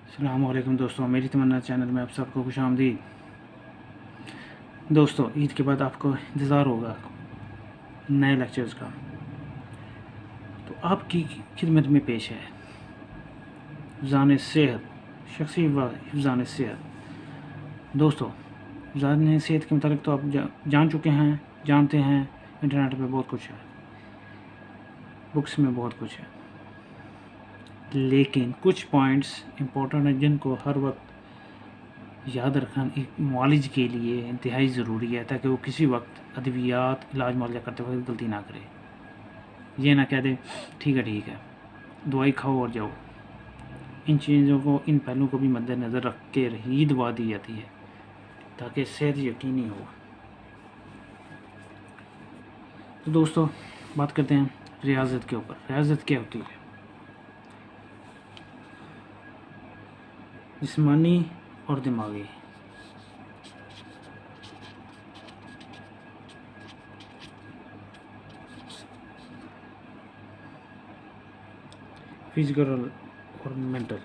السلام علیکم دوستوں، میری تمنا چینل میں آپ سب کو خوش آمدید۔ دوستوں، عید کے بعد آپ کو انتظار ہوگا نئے لیکچرز کا، تو آپ کی خدمت میں پیش ہے حفظان صحت، شخصی و حفظان صحت۔ دوستوں، حفظان صحت کے متعلق تو آپ جان چکے ہیں، جانتے ہیں، انٹرنیٹ پہ بہت کچھ ہے، بکس میں بہت کچھ ہے، لیکن کچھ پوائنٹس امپورٹنٹ ہیں جن کو ہر وقت یاد رکھنا ایک معالج کے لیے انتہائی ضروری ہے، تاکہ وہ کسی وقت ادویات علاج معالجہ کرتے وقت غلطی نہ کرے، یہ نہ کہہ دے ٹھیک ہے دوائی کھاؤ اور جاؤ۔ ان چیزوں کو، ان پہلوؤں کو بھی مد نظر رکھ کے ہی دوا دی جاتی ہے تاکہ صحت یقینی ہو۔ تو دوستو، بات کرتے ہیں ریاضت کے اوپر۔ ریاضت کیا ہوتی ہے؟ جسمانی اور دماغی فزیکل اور مینٹل۔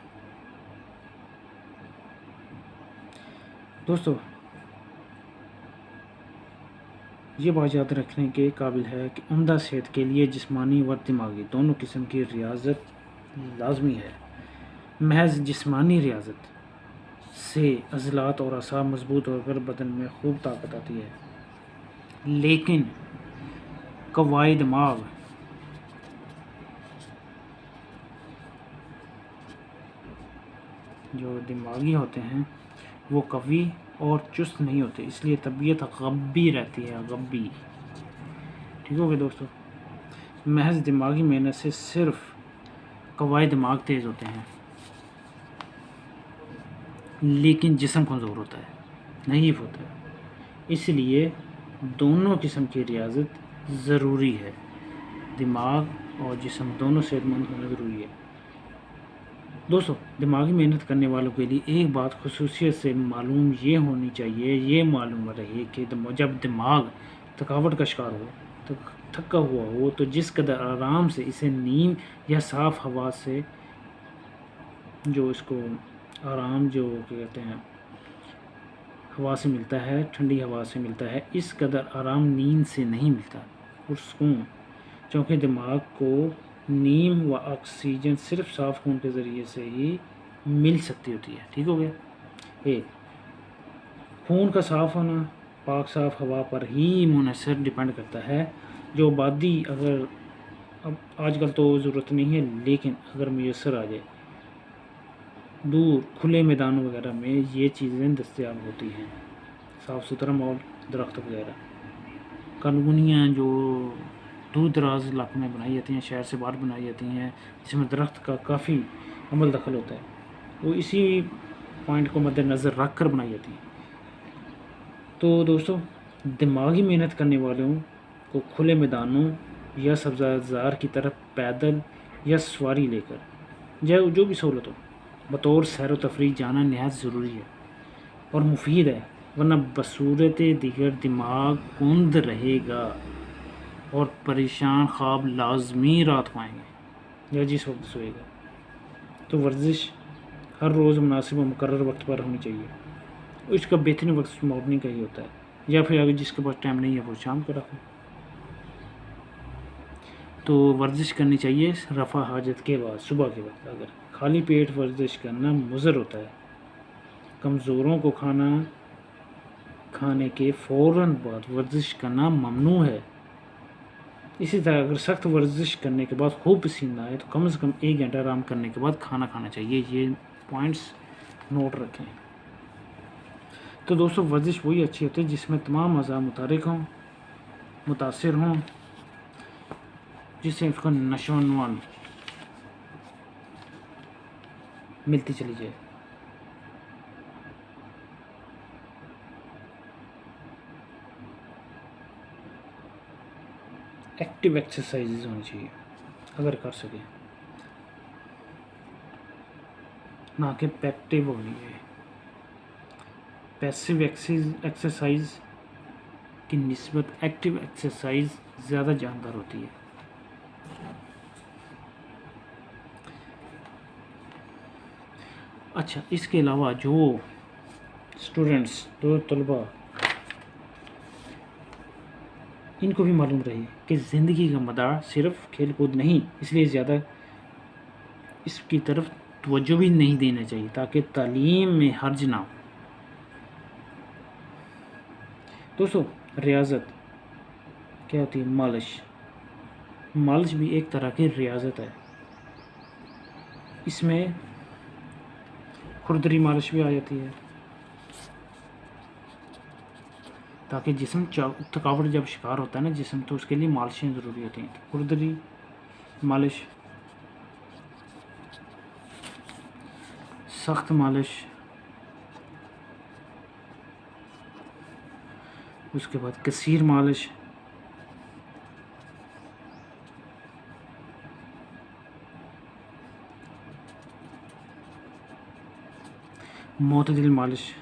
دوستو، یہ بات یاد رکھنے کے قابل ہے کہ عمدہ صحت کے لیے جسمانی و دماغی دونوں قسم کی ریاضت لازمی ہے۔ محض جسمانی ریاضت سے عضلات اور اعصاب مضبوط ہو کر بدن میں خوب طاقت آتی ہے، لیکن قوائے دماغ جو دماغی ہوتے ہیں وہ قوی اور چست نہیں ہوتے، اس لیے طبیعت غبی رہتی ہے، غبی۔ ٹھیک ہو گیا دوستو؟ محض دماغی محنت سے صرف قوائے دماغ تیز ہوتے ہیں، لیکن جسم کمزور ہوتا ہے، نحیف ہوتا ہے۔ اس لیے دونوں قسم کی ریاضت ضروری ہے، دماغ اور جسم دونوں صحت مند ہونا ضروری ہے۔ دوستو، دماغی محنت کرنے والوں کے لیے ایک بات خصوصیت سے معلوم یہ ہونی چاہیے، یہ معلوم رہے کہ جب دماغ تھکاوٹ کا شکار ہو، تھکا ہوا ہو، تو جس قدر آرام سے اسے نیند یا صاف ہوا سے، جو اس کو آرام جو کہتے ہیں ہوا سے ملتا ہے، ٹھنڈی ہوا سے ملتا ہے، اس قدر آرام نیند سے نہیں ملتا اور سکون، چونکہ دماغ کو نیم و آکسیجن صرف صاف خون کے ذریعے سے ہی مل سکتی ہوتی ہے۔ ٹھیک ہو گیا؟ ایک خون کا صاف ہونا پاک صاف ہوا پر ہی منحصر ڈیپینڈ کرتا ہے، جو آبادی اگر اب آج کل تو ضرورت نہیں ہے، لیکن اگر میسر آ جائے، دور کھلے میدانوں وغیرہ میں یہ چیزیں دستیاب ہوتی ہیں، صاف ستھرا ماحول، درخت وغیرہ، کالونیاں جو دور دراز علاقوں میں بنائی جاتی ہیں، شہر سے باہر بنائی جاتی ہیں، جس میں درخت کا کافی عمل دخل ہوتا ہے، وہ اسی پوائنٹ کو مد نظر رکھ کر بنائی جاتی ہیں۔ تو دوستو، دماغی محنت کرنے والوں کو کھلے میدانوں یا سبزہ زار کی طرف پیدل یا سواری لے کر جو بھی سہولت ہو بطور سیر و تفریح جانا نہایت ضروری ہے اور مفید ہے، ورنہ بصورت دیگر دماغ کند رہے گا اور پریشان خواب لازمی رات پائیں گے یا جس وقت سوئے گا۔ تو ورزش ہر روز مناسب و مقرر وقت پر ہونی چاہیے، اس کا بہترین وقت مارننگ کا ہی ہوتا ہے، یا پھر اگر جس کے پاس ٹائم نہیں ہے وہ شام کو رکھیں۔ تو ورزش کرنی چاہیے رفع حاجت کے بعد، صبح کے وقت۔ اگر خالی پیٹ ورزش کرنا مضر ہوتا ہے، کمزوروں کو کھانے کے فوراً بعد ورزش کرنا ممنوع ہے۔ اسی طرح اگر سخت ورزش کرنے کے بعد خوب پسینہ آئے تو کم از کم 1 گھنٹہ آرام کرنے کے بعد کھانا کھانا چاہیے۔ یہ پوائنٹس نوٹ رکھیں۔ تو دوستو، ورزش وہی اچھی ہوتی ہے جس میں تمام اعضاء متحرک ہوں، متاثر ہوں، جس سے اس کو نشو و نما ملتی چلی جائے۔ ایکٹیو ایکسرسائزز ہونی چاہیے اگر کر سکیں، نہ کہ پیکٹیو ہونی ہے۔ پیسیو ایکسرسائز کی نسبت ایکٹیو ایکسرسائز زیادہ جاندار ہوتی ہے۔ اچھا، اس کے علاوہ جو اسٹوڈنٹس، جو طلباء، ان کو بھی معلوم رہے کہ زندگی کا مدار صرف کھیل کود نہیں، اس لیے زیادہ اس کی طرف توجہ بھی نہیں دینا چاہیے تاکہ تعلیم میں حرج نہ ہو۔ دوستو، ریاضت کیا ہوتی ہے؟ مالش۔ مالش بھی ایک طرح کی ریاضت ہے۔ اس میں خوردری مالش بھی آ جاتی ہے تاکہ جسم تھکاوٹ جب شکار ہوتا ہے نا جسم، تو اس کے لیے مالشیں ضروری ہوتی ہیں۔ خوردری مالش، سخت مالش، اس کے بعد کثیر مالش، معتدل مالش،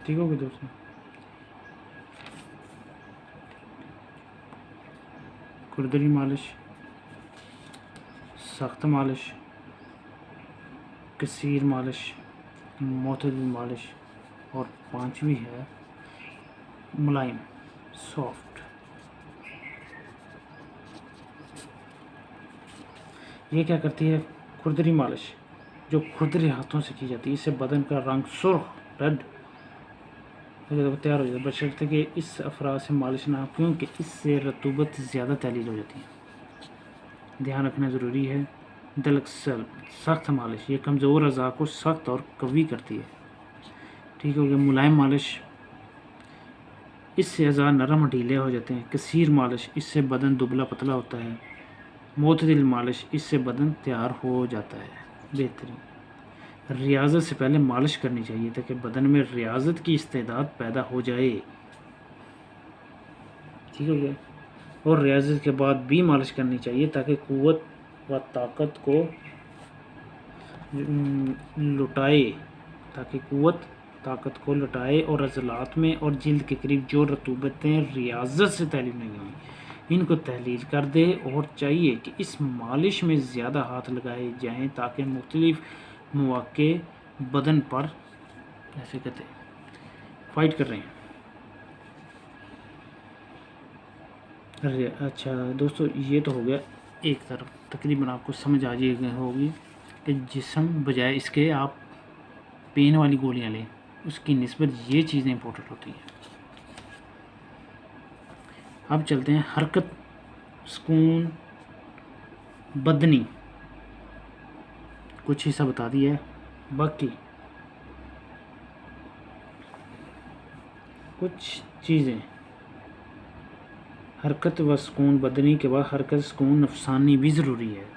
ٹھیک ہوگی دوستوں؟ خوردری مالش، سخت مالش، کثیر مالش، معتدل مالش، اور پانچویں ہے ملائم، سافٹ۔ یہ کیا کرتی ہے؟ خوردری مالش جو خوردری ہاتھوں سے کی جاتی ہے، اس سے بدن کا رنگ سرخ ریڈ تیار ہو جاتا ہے، بشرطے کہ اس افراد سے مالش نہ ہو، کیونکہ اس سے رطوبت زیادہ تحلیل ہو جاتی ہے۔ دھیان رکھنا ضروری ہے۔ دلکسل، سخت مالش، یہ کمزور اعضاء کو سخت اور قوی کرتی ہے۔ ٹھیک ہو گیا؟ ملائم مالش، اس سے اعضاء نرم اور ڈھیلے ہو جاتے ہیں۔ کثیر مالش، اس سے بدن دبلا پتلا ہوتا ہے۔ معتدل مالش، اس سے بدن تیار ہو جاتا ہے۔ بہترین۔ ریاضت سے پہلے مالش کرنی چاہیے تاکہ بدن میں ریاضت کی استعداد پیدا ہو جائے۔ ٹھیک ہو گیا؟ اور ریاضت کے بعد بھی مالش کرنی چاہیے تاکہ قوت و طاقت کو لٹائے اور عضلات میں اور جلد کے قریب جو رطوبتیں ریاضت سے تحلیل نہیں ہوئی ان کو تحلیل کر دے، اور چاہیے کہ اس مالش میں زیادہ ہاتھ لگائے جائیں تاکہ مختلف مواقع بدن پر ایسے کہتے ہیں فائٹ کر رہے ہیں۔ اچھا دوستو، یہ تو ہو گیا ایک طرف، تقریباً آپ کو سمجھ آ جائے ہوگی کہ جسم بجائے اس کے آپ پین والی گولیاں لیں، اس کی نسبت یہ چیزیں امپورٹنٹ ہوتی ہیں۔ اب چلتے ہیں حرکت، سکون، بدنی، کچھ حصہ بتا دیا ہے، باقی کچھ چیزیں۔ حرکت و سکون بدنی کے بعد حرکت سکون نفسانی بھی ضروری ہے۔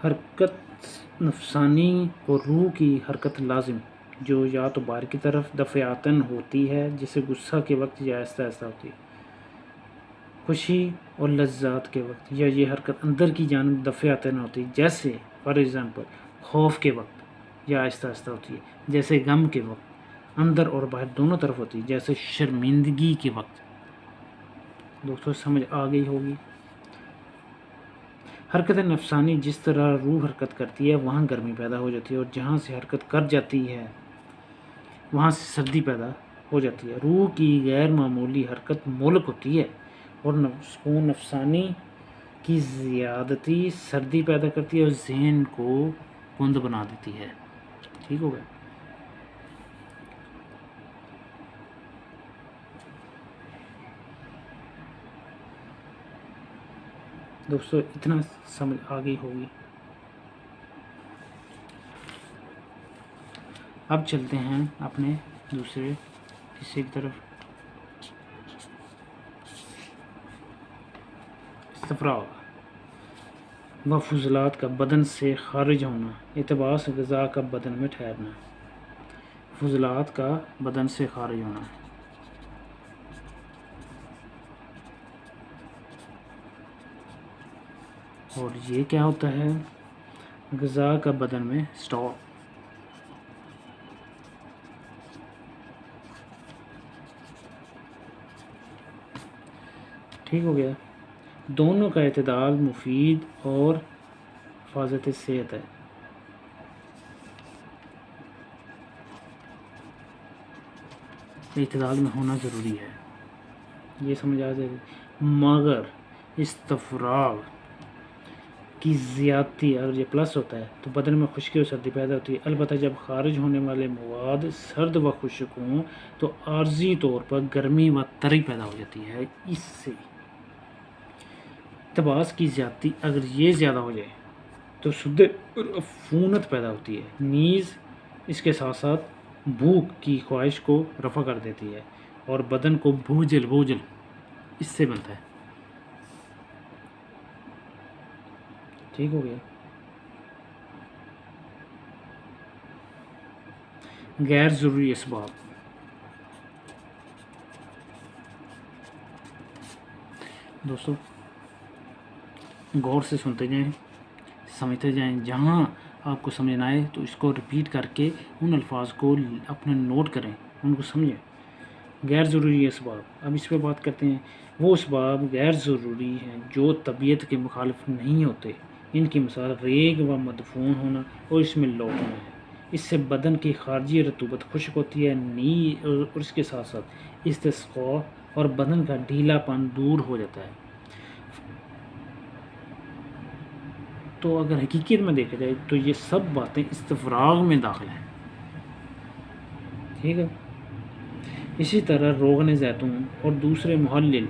حرکت نفسانی کو روح کی حرکت لازم، جو یا تو باہر کی طرف دفعاتاً ہوتی ہے جسے غصہ کے وقت یا آہستہ آہستہ ہوتی ہے، خوشی اور لذات کے وقت، یا یہ حرکت اندر کی جانب دفعاتاً ہوتی ہے جیسے فار ایگزامپل خوف کے وقت، یا آہستہ آہستہ ہوتی ہے جیسے غم کے وقت، اندر اور باہر دونوں طرف ہوتی ہے جیسے شرمندگی کے وقت۔ دوستوں سمجھ آ گئی ہوگی؟ حرکت نفسانی، جس طرح روح حرکت کرتی ہے وہاں گرمی پیدا ہو جاتی ہے، اور جہاں سے حرکت کر جاتی ہے وہاں سے سردی پیدا ہو جاتی ہے۔ روح کی غیر معمولی حرکت مہلک ہوتی ہے، اور سکون نفسانی کی زیادتی سردی پیدا کرتی ہے اور ذہن کو کند بنا دیتی ہے۔ ٹھیک ہو گیا؟ دوستو اتنا سمجھ آ گئی ہوگی۔ اب چلتے ہیں اپنے دوسرے حصے کی طرف، استفراغ و فضلات کا بدن سے خارج ہونا، اعتباس غذا کا بدن میں ٹھہرنا۔ فضلات کا بدن سے خارج ہونا، اور یہ کیا ہوتا ہے؟ غذا کا بدن میں اسٹاک. ٹھیک ہو گیا. دونوں کا اعتدال مفید اور حفاظت صحت ہے. اعتدال میں ہونا ضروری ہے، یہ سمجھ آ جائے گی. مگر استفراغ کی زیادتی، اگر یہ پلس ہوتا ہے تو بدن میں خشکی اور سردی پیدا ہوتی ہے. البتہ جب خارج ہونے والے مواد سرد و خشک ہوں تو عارضی طور پر گرمی و تری پیدا ہو جاتی ہے. اس سے احتباس کی زیادتی، اگر یہ زیادہ ہو جائے تو شدت اور عفونت پیدا ہوتی ہے. نیز اس کے ساتھ ساتھ بھوک کی خواہش کو رفع کر دیتی ہے اور بدن کو بوجھل اس سے بنتا ہے. ٹھیک ہو گیا. غیر ضروری اسباب. دوستو غور سے سنتے جائیں، سمجھتے جائیں. جہاں آپ کو سمجھ نہ آئے تو اس کو ریپیٹ کر کے ان الفاظ کو اپنے نوٹ کریں، ان کو سمجھیں. غیر ضروری اسباب، اب اس پہ بات کرتے ہیں. وہ اسباب غیر ضروری ہیں جو طبیعت کے مخالف نہیں ہوتے. ان کی مثال ریگ و مدفون ہونا اور اس میں لوٹنا ہے. اس سے بدن کی خارجی رطوبت خشک ہوتی ہے. اور اس کے ساتھ ساتھ استسقاء اور بدن کا ڈھیلا پن دور ہو جاتا ہے. تو اگر حقیقت میں دیکھا جائے تو یہ سب باتیں استفراغ میں داخل ہیں. ٹھیک ہے. اسی طرح روغن زیتون اور دوسرے محلل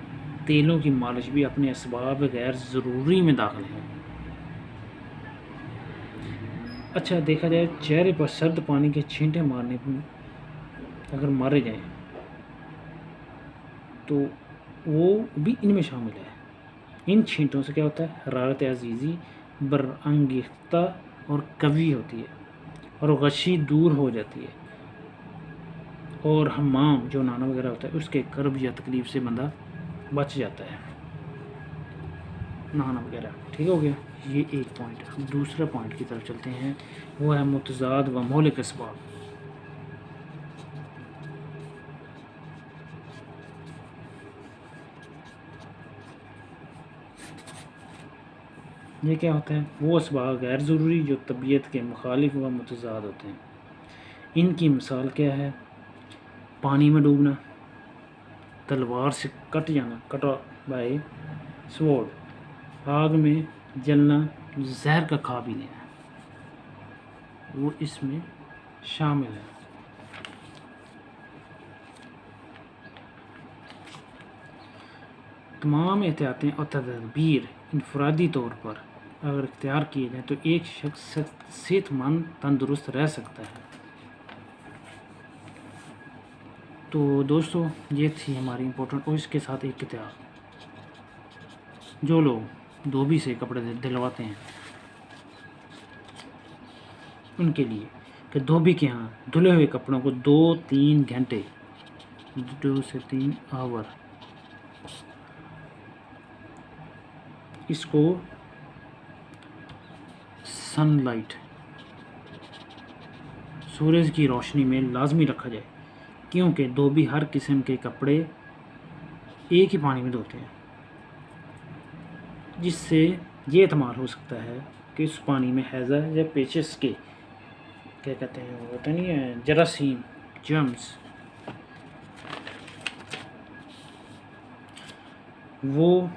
تیلوں کی مالش بھی اپنے اسباب غیر ضروری میں داخل ہیں. اچھا دیکھا جائے چہرے پر سرد پانی کے چھینٹے مارنے اگر مارے جائیں تو وہ بھی ان میں شامل ہے. ان چھینٹوں سے کیا ہوتا ہے؟ حرارت عزیزی برانگیختہ اور قوی ہوتی ہے اور غشی دور ہو جاتی ہے. اور حمام جو نانا وغیرہ ہوتا ہے اس کے کرب یا تکلیف سے بندہ بچ جاتا ہے، نہانا وغیرہ. ٹھیک ہو گیا. یہ ایک پوائنٹ. دوسرا پوائنٹ کی طرف چلتے ہیں، وہ ہے متضاد و مہلک اسباب. یہ کیا ہوتا ہے؟ وہ اسباب غیر ضروری جو طبیعت کے مخالف و متضاد ہوتے ہیں. ان کی مثال کیا ہے؟ پانی میں ڈوبنا، تلوار سے کٹ جانا، کٹا بائی سوورڈ، آگ میں جلنا، زہر کا کھا بھی لینا، وہ اس میں شامل ہے. تمام احتیاطیں اور تدابیر انفرادی طور پر اگر اختیار کیے جائیں تو ایک شخص صحت مند تندرست رہ سکتا ہے. تو دوستو یہ تھی ہماری امپورٹنٹ. اور اس کے ساتھ ایک کتاب، جو لوگ دھوبی سے کپڑے دلواتے ہیں ان کے لیے، کہ دھوبی کے ہاں دھلے ہوئے کپڑوں کو 2-3 گھنٹے 2 سے 3 آور اس کو سن لائٹ، سورج کی روشنی میں لازمی رکھا جائے، کیونکہ دھوبی ہر قسم کے کپڑے ایک ہی پانی میں دھوتے ہیں، جس سے یہ احتمال ہو سکتا ہے کہ اس پانی میں ہیضہ یا پیچس کے کیا کہتے ہیں وہ ہوتا نہیں ہے جراثیم، جرمز، وہ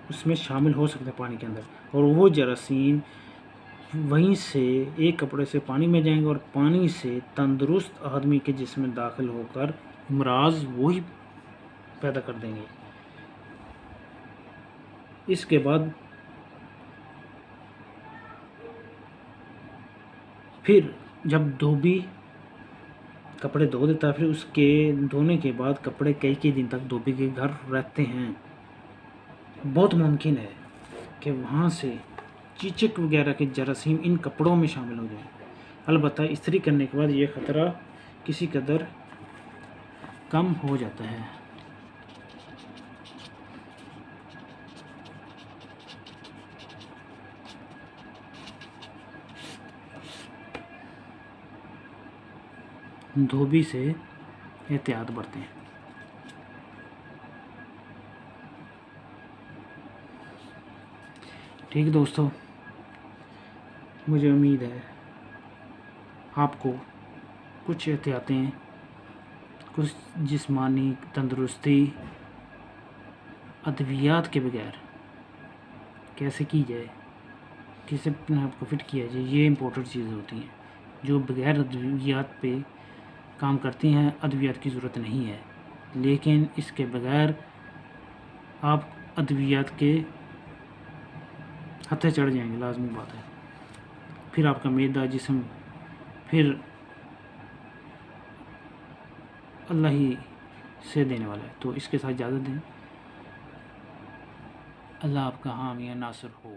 اس میں شامل ہو سکتے ہیں پانی کے اندر. اور وہ جراثیم وہیں سے ایک کپڑے سے پانی میں جائیں گے اور پانی سے تندرست آدمی کے جسم میں داخل ہو کر امراض وہی پیدا کر دیں گے. اس کے بعد پھر جب دھوبی کپڑے دھو دیتا ہے، پھر اس کے دھونے کے بعد کپڑے کئی دن تک دھوبی کے گھر رہتے ہیں. بہت ممکن ہے کہ وہاں سے چیچک وغیرہ کے جراثیم ان کپڑوں میں شامل ہو جائیں. البتہ استری کرنے کے بعد یہ خطرہ کسی قدر کم ہو جاتا ہے. دھوبی سے احتیاط برتیں۔ ٹھیک دوستو، مجھے امید ہے آپ کو کچھ احتیاطیں، کچھ جسمانی تندرستی ادویات کے بغیر کیسے کی جائے، کیسے اپنے آپ کو فٹ کیا جائے، یہ امپورٹنٹ چیزیں ہوتی ہیں جو بغیر ادویات پہ کام کرتی ہیں۔ ادویات کی ضرورت نہیں ہے، لیکن اس کے بغیر آپ ادویات کے ہتھے چڑھ جائیں گے، لازمی بات ہے۔ پھر آپ کا معدہ، جسم پھر اللہ ہی سے دینے والا ہے۔ تو اس کے ساتھ اجازت دیں، اللہ آپ کا حامی ناصر ہو۔